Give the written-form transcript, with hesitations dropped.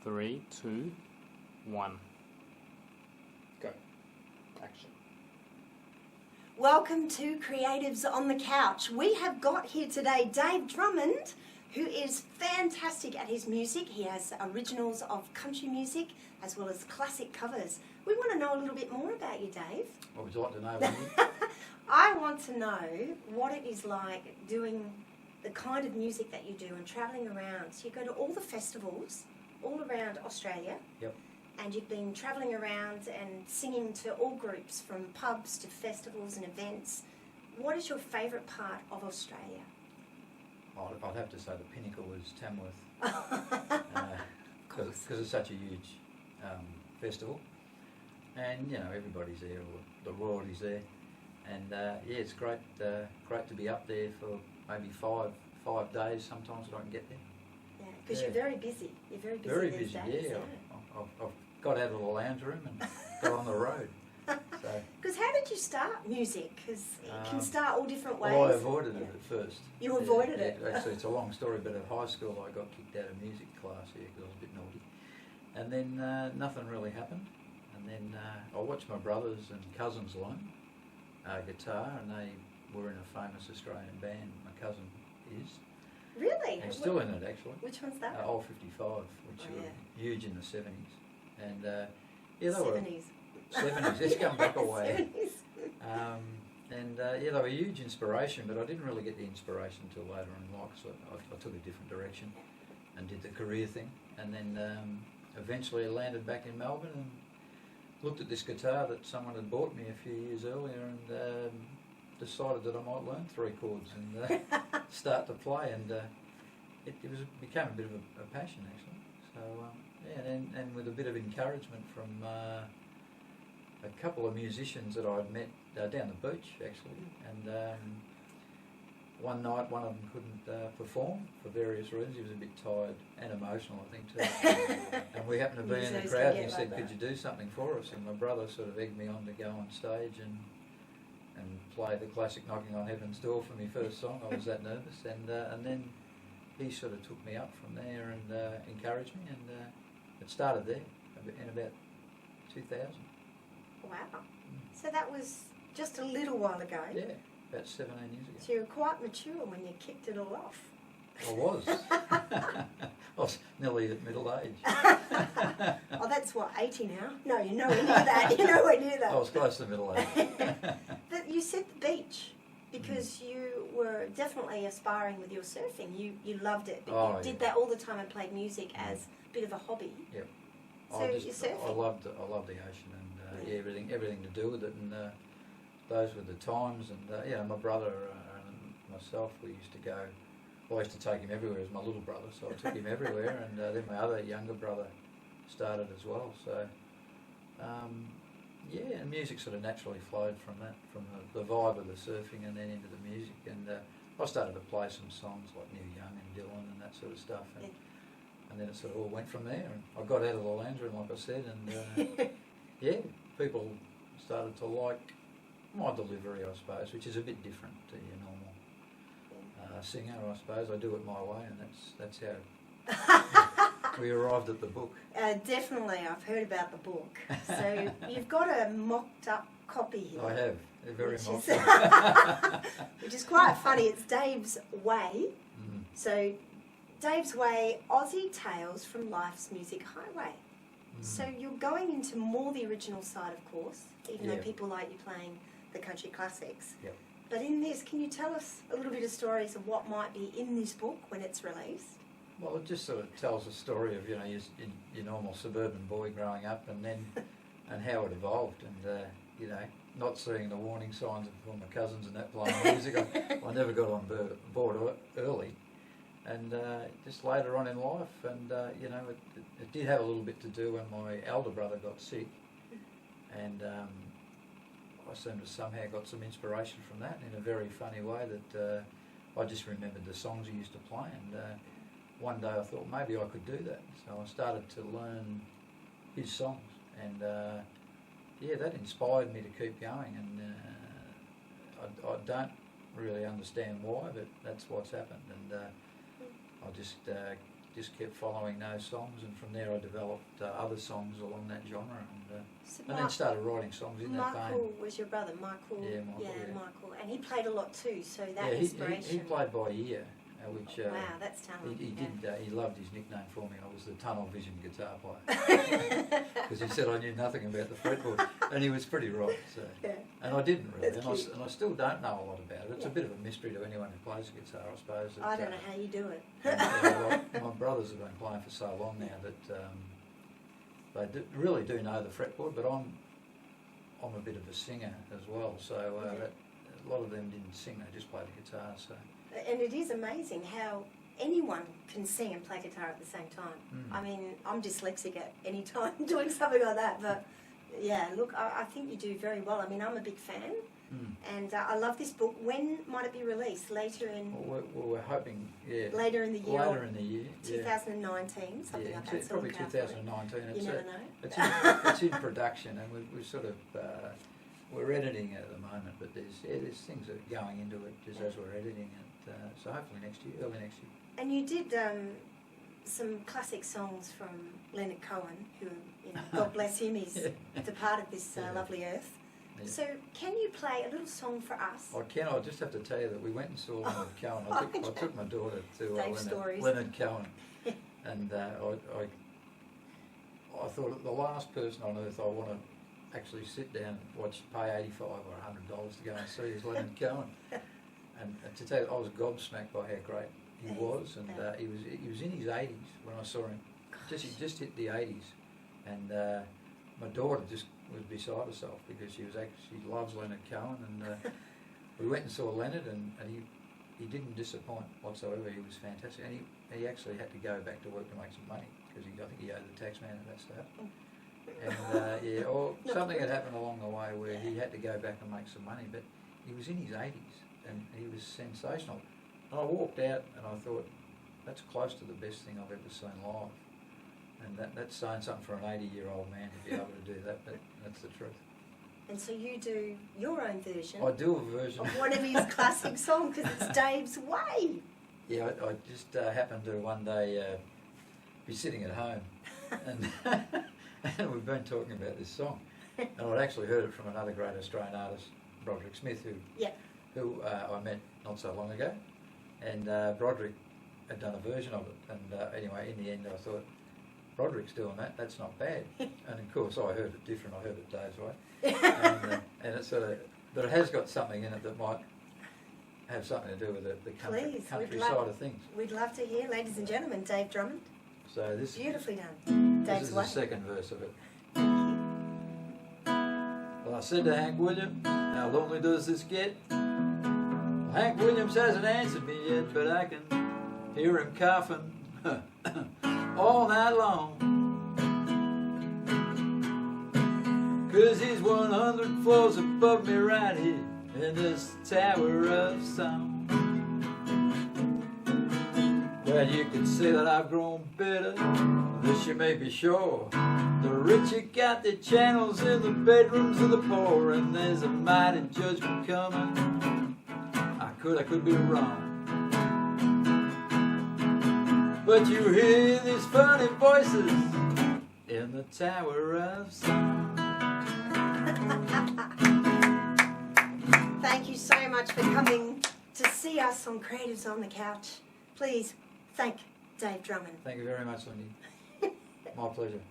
3, 2, 1. Go. Action. Welcome to Creatives on the Couch. We have got here today Dave Drummond, who is fantastic at his music. He has originals of country music as well as classic covers. We want to know a little bit more about you, Dave. What would you like to know, Lindi? I want to know what it is like doing the kind of music that you do and travelling around. So you go to all the festivals all around Australia. Yep. And you've been travelling around and singing to all groups, from pubs to festivals and events. What is your favourite part of Australia? I'd have to say the pinnacle is Tamworth, because it's such a huge festival, and you know everybody's there, or the royalty's there, and yeah, it's great to be up there for maybe five days. Sometimes I don't get there. Yeah, because you're very busy. You're very busy. Very these busy, days, yeah. I've got out of the lounge room and got on the road. Because how did you start music? Because it can start all different ways. Well, I avoided it at first. You avoided it? Actually, it's a long story, but at high school I got kicked out of music class here because I was a bit naughty. And then nothing really happened. And then I watched my brothers and cousins learn guitar, and they were in a famous Australian band. My cousin is. Really? And still in it, actually. Which one's that? Old 55, which were huge in the 70s. And yeah, they 70s. were 70s. Let's come back a way. 70s. Yeah, they were a huge inspiration, but I didn't really get the inspiration until later in life, so I took a different direction and did the career thing. And then eventually I landed back in Melbourne and looked at this guitar that someone had bought me a few years earlier, and decided that I might learn 3 chords and start to play, and it became a bit of a passion, actually. So yeah, and with a bit of encouragement from a couple of musicians that I'd met down the beach, actually, and one night one of them couldn't perform for various reasons. He was a bit tired and emotional, I think, too. And we happened to be in the crowd, and he said, "Could you do something for us?" And my brother sort of egged me on to go on stage and play the classic "Knocking on Heaven's Door" for my first song. I was that nervous, and then he sort of took me up from there and encouraged me, and it started there in about 2000. Wow. So that was just a little while ago. Yeah, about 17 years ago. So you were quite mature when you kicked it all off. I was. I was nearly at middle age. Oh, that's what, 80 now? No, you're nowhere near that. You're nowhere near that. I was close to middle age. But you said the beach because you were definitely aspiring with your surfing. You loved it, but you did that all the time and played music as a bit of a hobby. Yep. So you're surfing. I loved the ocean and everything to do with it, and those were the times. And yeah, my brother and myself, we used to go. I used to take him everywhere as my little brother, so I took him everywhere, and then my other younger brother started as well. So yeah, and music sort of naturally flowed from that, from the vibe of the surfing, and then into the music. And I started to play some songs like Neil Young and Dylan and that sort of stuff, and then it sort of all went from there. And I got out of the lounge room, like I said, and yeah, people started to like my delivery, I suppose, which is a bit different to your normal singer, I suppose. I do it my way, and that's how we arrived at the book. Definitely, I've heard about the book. So you've got a mocked up copy here. I have. They're very mocked up. Which is quite funny. It's Dave's Way. Mm. So Dave's Way, Aussie Tales from Life's Music Highway. Mm. So you're going into more the original side, of course, even though people like you playing the country classics. Yep. But in this, can you tell us a little bit of stories of what might be in this book when it's released? Well, it just sort of tells a story of, you know, your normal suburban boy growing up, and then and how it evolved, and you know, not seeing the warning signs of all my cousins and that playing music. I never got on board early, and just later on in life, and you know, it did have a little bit to do when my elder brother got sick, and I seemed to somehow got some inspiration from that in a very funny way that I just remembered the songs he used to play, and one day I thought maybe I could do that. So I started to learn his songs, and yeah, that inspired me to keep going, and I don't really understand why, but that's what's happened, and I just just kept following those songs, and from there I developed other songs along that genre, So and then started writing songs in that Michael vein. was your brother, Michael. Yeah, Michael. Michael, and he played a lot too. So that Yeah, inspiration. he played by ear, which wow, that's talented. he did. He loved his nickname for me. I was the tunnel vision guitar player because he said I knew nothing about the fretboard, and he was pretty right. So, Yeah. and I didn't really, That's and I still don't know a lot about it. It's Yeah. a bit of a mystery to anyone who plays a guitar, I suppose. I don't know how you do it. My brothers have been playing for so long now that they really do know the fretboard, but I'm a bit of a singer as well, so that, a lot of them didn't sing, they just played the guitar. So. And it is amazing how anyone can sing and play guitar at the same time. I mean, I'm dyslexic at any time doing something like that, but yeah, look, I think you do very well. I mean, I'm a big fan, and I love this book. When might it be released? Later in? Well, we're hoping, yeah. Later in the year. Later in the year. 2019, something like that. So Probably look out for it. 2019. You never know. It's in production, and we're sort of we're editing it at the moment. But there's things that are going into it just as we're editing it. So hopefully early next year. And you did some classic songs from Leonard Cohen, who, God bless him, he's departed this lovely earth. Yeah. So can you play a little song for us? I can. I just have to tell you that we went and saw Leonard Cohen. I took my daughter to Leonard Cohen, and I thought the last person on earth I want to actually sit down and pay $85 or $100 to go and see is Leonard Cohen. And to tell you, I was gobsmacked by how great he was, and he was in his 80s when I saw him. He just hit the 80s, and my daughter just was beside herself because she loves Leonard Cohen, and we went and saw Leonard, and he didn't disappoint whatsoever. He was fantastic, and he actually had to go back to work to make some money because I think he owed the tax man and that stuff. And or something had happened along the way where he had to go back and make some money, but he was in his 80s and he was sensational. And I walked out and I thought, that's close to the best thing I've ever seen live. And that's saying something for an 80-year-old man to be able to do that, but that's the truth. And so you do your own version. I do a version of one of his classic songs because it's Dave's way. Yeah, I just happened to one day be sitting at home, and we've been talking about this song, and I'd actually heard it from another great Australian artist, Broderick Smith, who I met not so long ago, and Broderick had done a version of it, and anyway, in the end, I thought, Broderick's doing that, that's not bad. And of course I heard it different, I heard it Dave's way. And it's but it has got something in it that might have something to do with the country side of things. We'd love to hear, ladies and gentlemen, Dave Drummond. So this beautifully done. This is the second verse of it. Thank you. Well, I said to Hank Williams, how lonely does this get? Well, Hank Williams hasn't answered me yet, but I can hear him coughing all night long, 'cause he's 100 floors above me right here in this tower of song. Well, you can see that I've grown better, this you may be sure. The rich have got their channels in the bedrooms of the poor, and there's a mighty judgment coming. I could be wrong, but you hear these funny voices in the Tower of Song. Thank you so much for coming to see us on Creatives on the Couch. Please thank Dave Drummond. Thank you very much, Lindi. My pleasure.